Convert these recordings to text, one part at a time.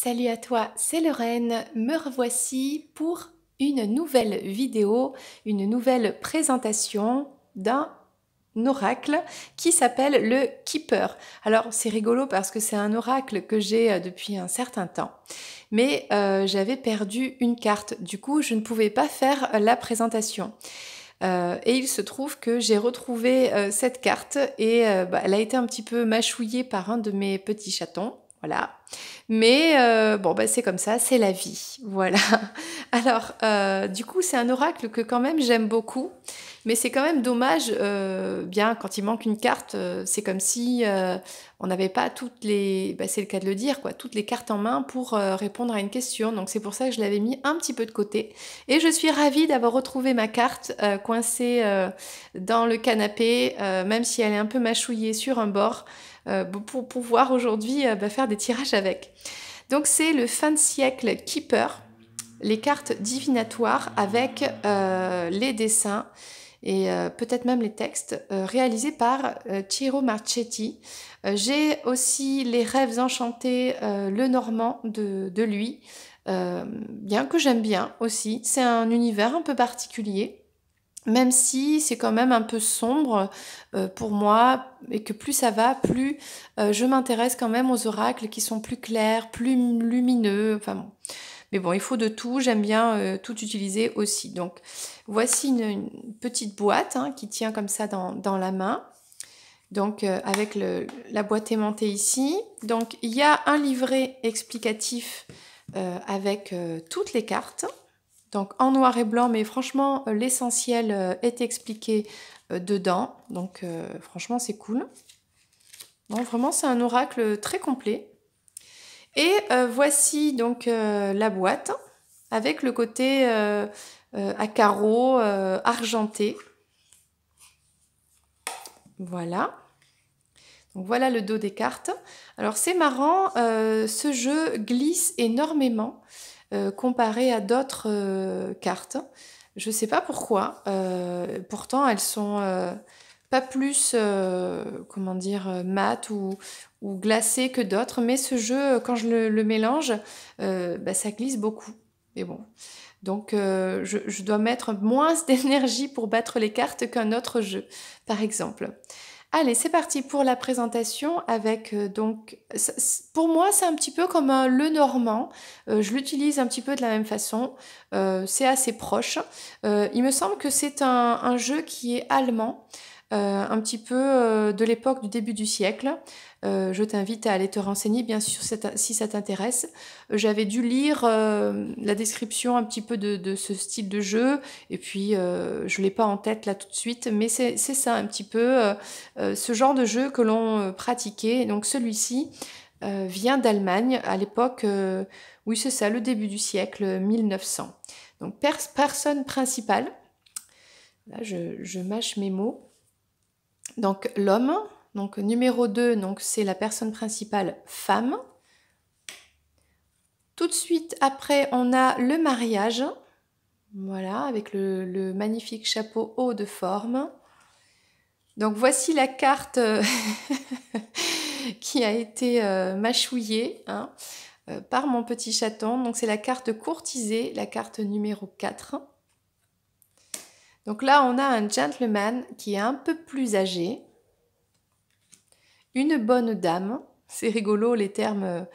Salut à toi, c'est Lorraine, me revoici pour une nouvelle vidéo, une nouvelle présentation d'un oracle qui s'appelle le Keeper. Alors c'est rigolo parce que c'est un oracle que j'ai depuis un certain temps, mais j'avais perdu une carte, du coup je ne pouvais pas faire la présentation. Et il se trouve que j'ai retrouvé cette carte et elle a été un petit peu mâchouillée par un de mes petits chatons. Voilà. Mais bon, bah, c'est comme ça, c'est la vie. Voilà. Alors, du coup, c'est un oracle que quand même j'aime beaucoup. Mais c'est quand même dommage, bien, quand il manque une carte, c'est comme si on n'avait pas toutes les, bah, c'est le cas de le dire, quoi, toutes les cartes en main pour répondre à une question. Donc c'est pour ça que je l'avais mis un petit peu de côté. Et je suis ravie d'avoir retrouvé ma carte coincée dans le canapé, même si elle est un peu mâchouillée sur un bord, pour pouvoir aujourd'hui faire des tirages avec. Donc c'est le fin de siècle Keeper, les cartes divinatoires avec les dessins et peut-être même les textes réalisés par Ciro Marchetti. J'ai aussi les rêves enchantés, le Normand de lui, bien que j'aime bien aussi. C'est un univers un peu particulier. Même si c'est quand même un peu sombre pour moi, et que plus ça va, plus je m'intéresse quand même aux oracles qui sont plus clairs, plus lumineux, enfin bon. Mais bon, il faut de tout, j'aime bien tout utiliser aussi. Donc voici une petite boîte qui tient comme ça dans la main. Donc avec la boîte aimantée ici. Donc il y a un livret explicatif avec toutes les cartes. Donc en noir et blanc, mais franchement l'essentiel est expliqué dedans. Donc franchement c'est cool. Bon, vraiment c'est un oracle très complet. Et voici donc la boîte avec le côté à carreaux argenté. Voilà. Donc voilà le dos des cartes. Alors c'est marrant, ce jeu glisse énormément comparé à d'autres cartes. Je ne sais pas pourquoi. Pourtant elles sont pas plus, comment dire, mates ou glacées que d'autres. Mais ce jeu, quand je le mélange, ça glisse beaucoup. Mais bon. Donc je dois mettre moins d'énergie pour battre les cartes qu'un autre jeu, par exemple. Allez, c'est parti pour la présentation avec donc, pour moi c'est un petit peu comme un Lenormand, je l'utilise un petit peu de la même façon, c'est assez proche. Il me semble que c'est un jeu qui est allemand, un petit peu de l'époque du début du siècle. Je t'invite à aller te renseigner bien sûr si ça t'intéresse. J'avais dû lire la description un petit peu de ce style de jeu et puis je l'ai pas en tête là tout de suite, mais c'est ça un petit peu ce genre de jeu que l'on pratiquait. Donc celui-ci vient d'Allemagne à l'époque, oui c'est ça, le début du siècle 1900. Donc personne principale, là je mâche mes mots. Donc l'homme, donc numéro 2, donc c'est la personne principale femme. Tout de suite après, on a le mariage, voilà, avec le magnifique chapeau haut de forme. Donc voici la carte qui a été mâchouillée par mon petit chaton. Donc c'est la carte courtisée, la carte numéro 4. Donc là, on a un gentleman qui est un peu plus âgé. Une bonne dame. C'est rigolo les termes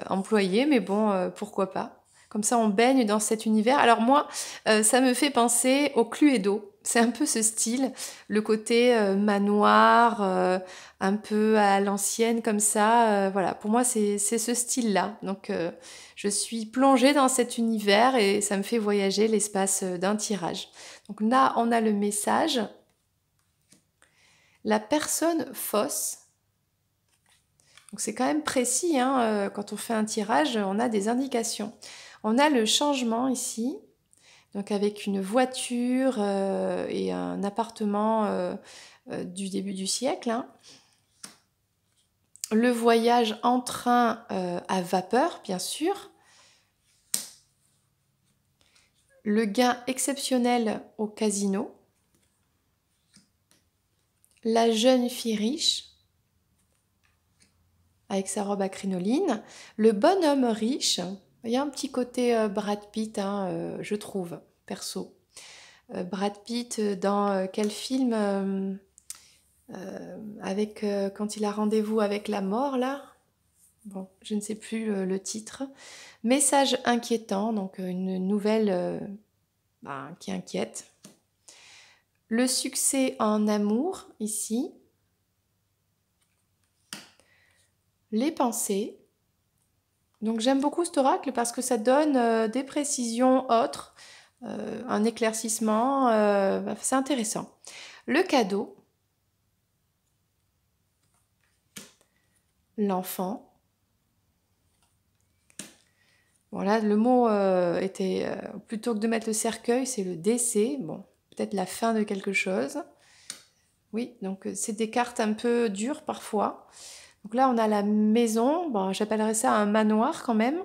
employés, mais bon, pourquoi pas. Comme ça, on baigne dans cet univers. Alors moi, ça me fait penser au Cluedo. C'est un peu ce style, le côté manoir, un peu à l'ancienne comme ça. Voilà, pour moi, c'est ce style-là. Donc, je suis plongée dans cet univers et ça me fait voyager l'espace d'un tirage. Donc là, on a le message. La personne fausse. Donc c'est quand même précis, quand on fait un tirage, on a des indications. On a le changement ici, donc avec une voiture et un appartement du début du siècle. Le voyage en train à vapeur, bien sûr. Le gain exceptionnel au casino. La jeune fille riche. avec sa robe à crinoline. Le bonhomme riche, il y a un petit côté Brad Pitt, hein, je trouve, perso. Brad Pitt dans quel film avec quand il a rendez-vous avec la mort là? Bon, je ne sais plus le titre. Message inquiétant, donc une nouvelle qui inquiète. Le succès en amour, ici. Les pensées. Donc j'aime beaucoup cet oracle parce que ça donne des précisions autres, un éclaircissement, c'est intéressant. Le cadeau. L'enfant. Bon là, le mot était, plutôt que de mettre le cercueil, c'est le décès. Bon, peut-être la fin de quelque chose. Oui, donc c'est des cartes un peu dures parfois. Donc là, on a la maison. Bon, j'appellerais ça un manoir quand même.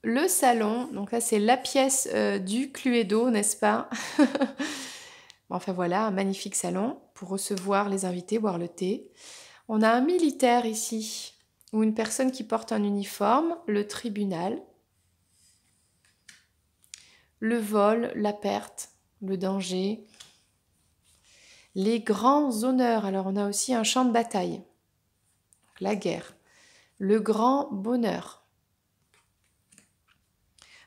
Le salon. Donc là, c'est la pièce du Cluedo, n'est-ce pas? Bon, enfin voilà, un magnifique salon pour recevoir les invités, boire le thé. On a un militaire ici, ou une personne qui porte un uniforme, le tribunal, le vol, la perte, le danger, les grands honneurs. Alors on a aussi un champ de bataille, la guerre, le grand bonheur.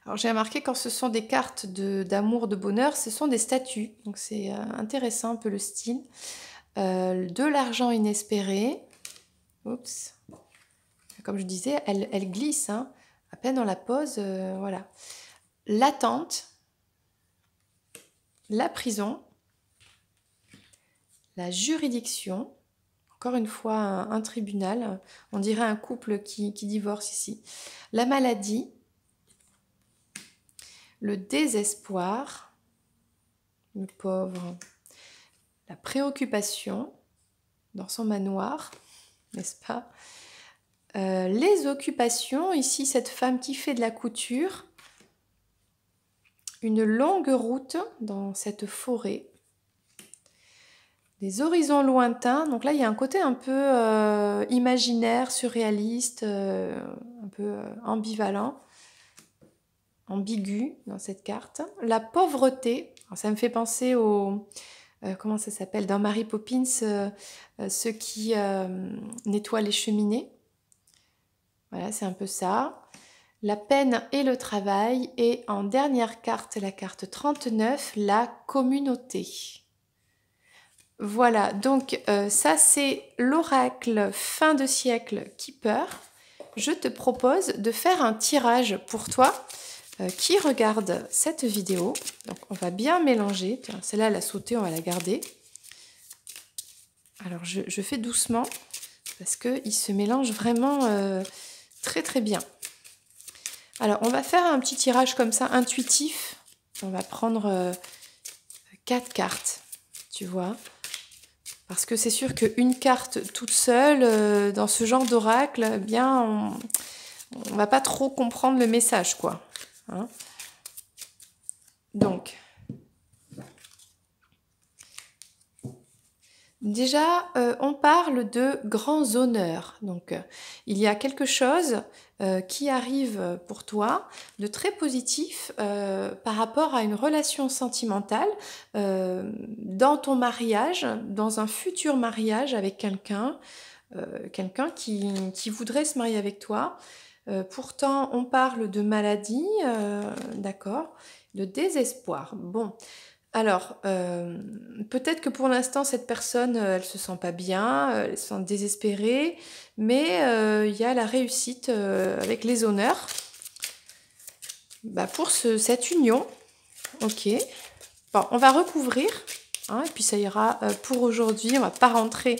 Alors j'ai remarqué quand ce sont des cartes d'amour, de bonheur, ce sont des statues, donc c'est intéressant un peu le style. De l'argent inespéré. Oups. Comme je disais, elle glisse, hein. À peine on la pose, voilà. L'attente, la prison, la juridiction, encore une fois un tribunal, on dirait un couple qui divorce ici. La maladie, le désespoir, le pauvre, la préoccupation dans son manoir, n'est-ce pas? Les occupations, ici cette femme qui fait de la couture, une longue route dans cette forêt, des horizons lointains, donc là il y a un côté un peu imaginaire, surréaliste, un peu ambivalent, ambigu dans cette carte. La pauvreté, alors ça me fait penser au... comment ça s'appelle? Dans Mary Poppins, ceux qui nettoient les cheminées. Voilà, c'est un peu ça. La peine et le travail. Et en dernière carte, la carte 39, la communauté. Voilà, donc ça c'est l'oracle fin de siècle Keeper. Je te propose de faire un tirage pour toi qui regarde cette vidéo. Donc on va bien mélanger. Tiens, celle-là elle a sauté, on va la garder. Alors je fais doucement parce qu'il se mélange vraiment très très bien. Alors on va faire un petit tirage comme ça intuitif. On va prendre 4 cartes, tu vois. Parce que c'est sûr qu'une carte toute seule, dans ce genre d'oracle, eh bien, on va pas trop comprendre le message, quoi. Hein? Donc, déjà, on parle de grands honneurs. Donc, il y a quelque chose qui arrive pour toi de très positif par rapport à une relation sentimentale dans ton mariage, dans un futur mariage avec quelqu'un, quelqu'un qui voudrait se marier avec toi. Pourtant, on parle de maladie, d'accord, de désespoir. Bon. Alors, peut-être que pour l'instant, cette personne, elle se sent pas bien, elle se sent désespérée, mais il y a la réussite avec les honneurs pour cette union. Ok. Bon, on va recouvrir, hein, et puis ça ira pour aujourd'hui. On va pas rentrer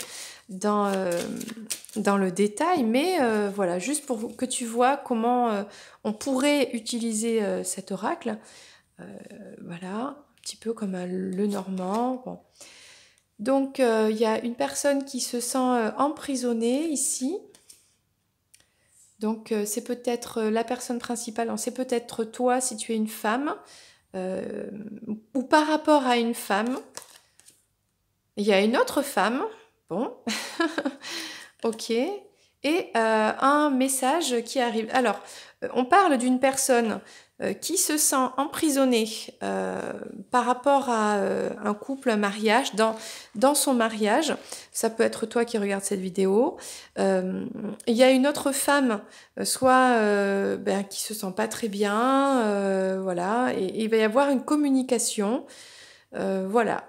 dans le détail, mais voilà, juste pour que tu vois comment on pourrait utiliser cet oracle. Voilà. Petit peu comme le normand. Bon. Donc, il y a une personne qui se sent emprisonnée ici. Donc, c'est peut-être la personne principale, c'est peut-être toi si tu es une femme, ou par rapport à une femme. Il y a une autre femme. Bon. Ok. Et un message qui arrive. Alors, on parle d'une personne qui se sent emprisonnée par rapport à un couple, un mariage, dans son mariage. Ça peut être toi qui regardes cette vidéo. Il y a une autre femme, soit qui se sent pas très bien, voilà, et il va y avoir une communication, voilà.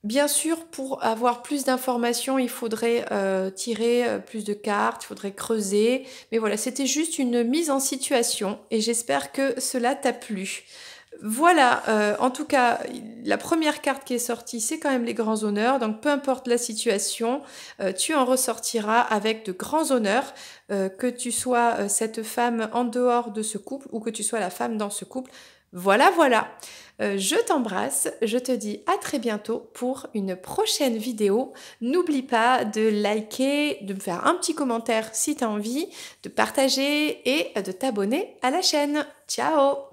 Bien sûr, pour avoir plus d'informations, il faudrait tirer plus de cartes, il faudrait creuser. Mais voilà, c'était juste une mise en situation et j'espère que cela t'a plu. Voilà, en tout cas, la première carte qui est sortie, c'est quand même les grands honneurs. Donc, peu importe la situation, tu en ressortiras avec de grands honneurs, que tu sois cette femme en dehors de ce couple ou que tu sois la femme dans ce couple. Voilà, voilà. Je t'embrasse, je te dis à très bientôt pour une prochaine vidéo. N'oublie pas de liker, de me faire un petit commentaire si tu as envie, de partager et de t'abonner à la chaîne. Ciao!